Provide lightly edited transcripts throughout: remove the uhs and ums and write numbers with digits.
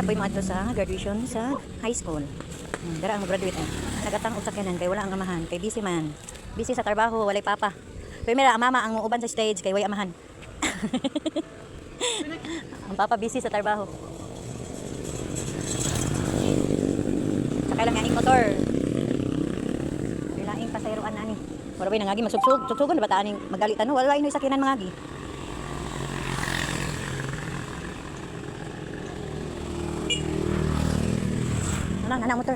na po yung mga sa graduation sa high school. Dara ang graduate eh. Nagatang usakyanan kay wala ang amahan, kay busy man. Busy sa trabaho, walay papa. Primera ang mama ang uban sa stage kay way amahan. Ang papa busy sa trabaho. Sakay lang ang motor. Kailaing pasayroan na ni. Wala ba yung nangagi magsubsug? Subsugon na ba taan magalitan no? Wala yung isakinan mangagi. Nana motor.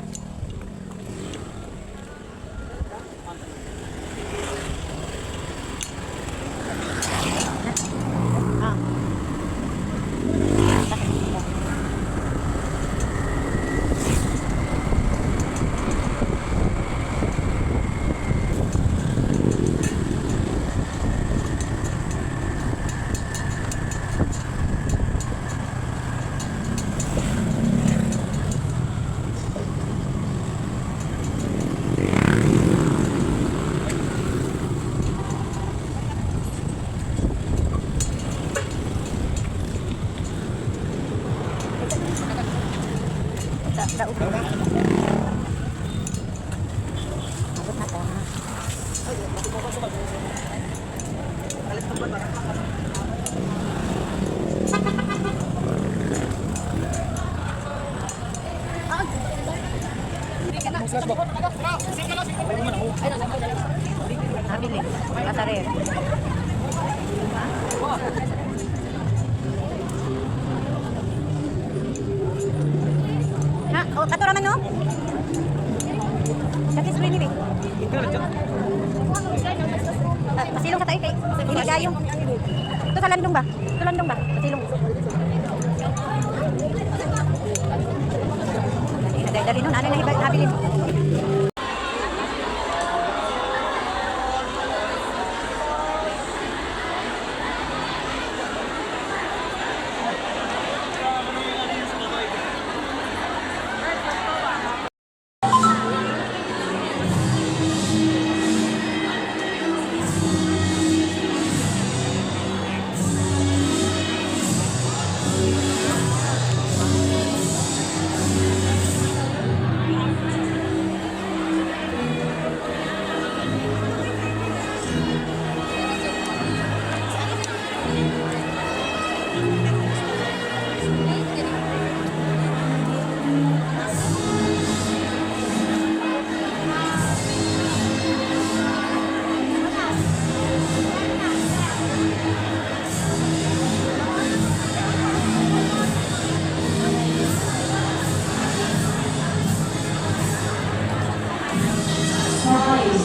Nabili. Kasare. Ha? Oh, kato raman no? Kati spray ni. Pasilong ka tayo kay. Hindi gayo. Ito sa landong ba? Ito landong ba? Pasilong. Dali nun, ano na nabili mo?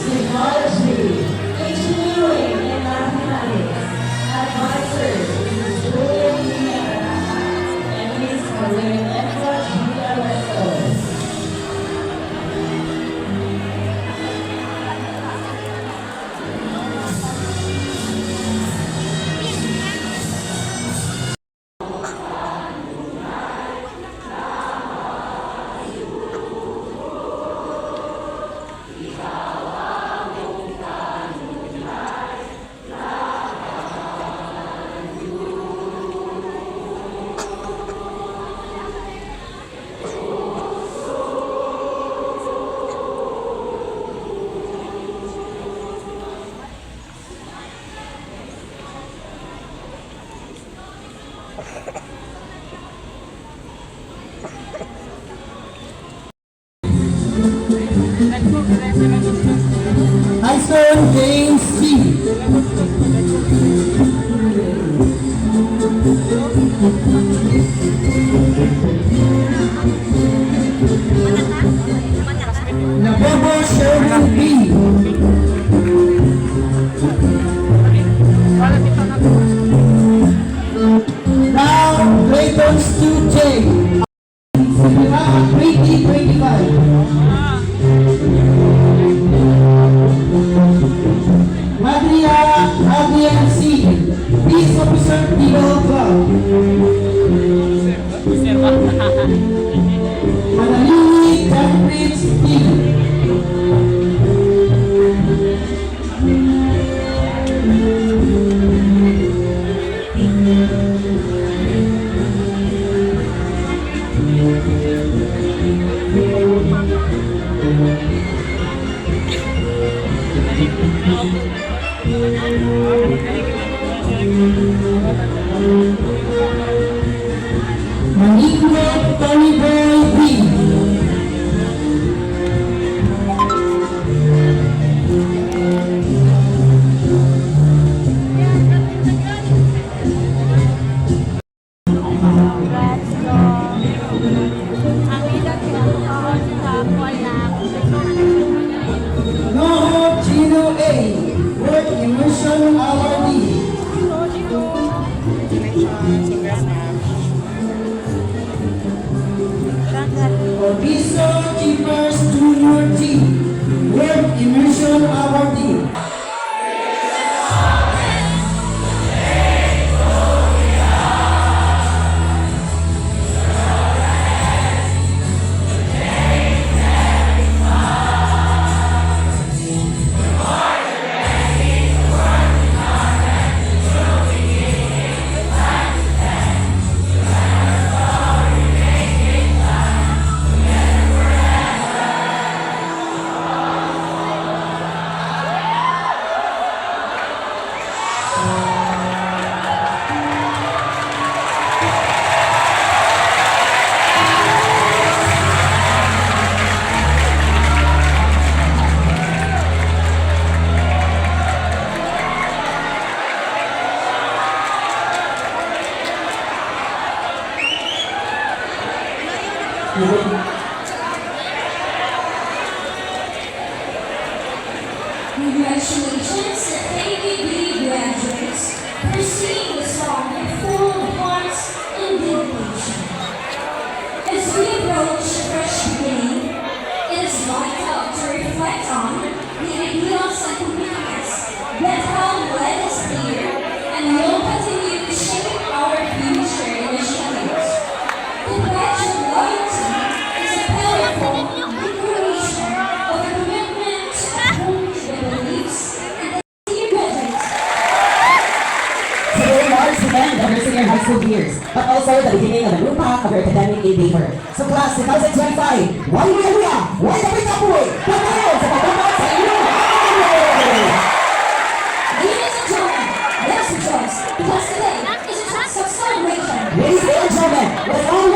Technology, engineering, and mathematics, advisors, Ms. Julia and Ms. Maria Edward G. Tyson James C. Nabobo Sherwin B. Now Clayton Stu J. 2025. Adrian C. Peace Officer Eagle Club. Manalini Cambridge D. Maniglo Tony Boy B. Noho Gino A. Work Immersion Awardee. Obiso Keepers Junior Team. Work Immersion Awardee. Congratulations, ABB graduates, for singing the song full of hearts and dedication. As we approach a fresh beginning, it is vital to reflect on the ideals and commitments that have led us here and will continue to shape our future initiatives. The pledge of loyalty is a powerful declaration of a commitment to uphold the beliefs and the dear graduates. Today marks the end of your senior high school years, but also the beginning of a new path of your academic endeavor. So class 2025, one hallelujah, one every kapoy, patayon sa pagkakas sa inyong hallelujah! Ladies and gentlemen, let's rejoice because today is a chance of celebration. Ladies and gentlemen, let's all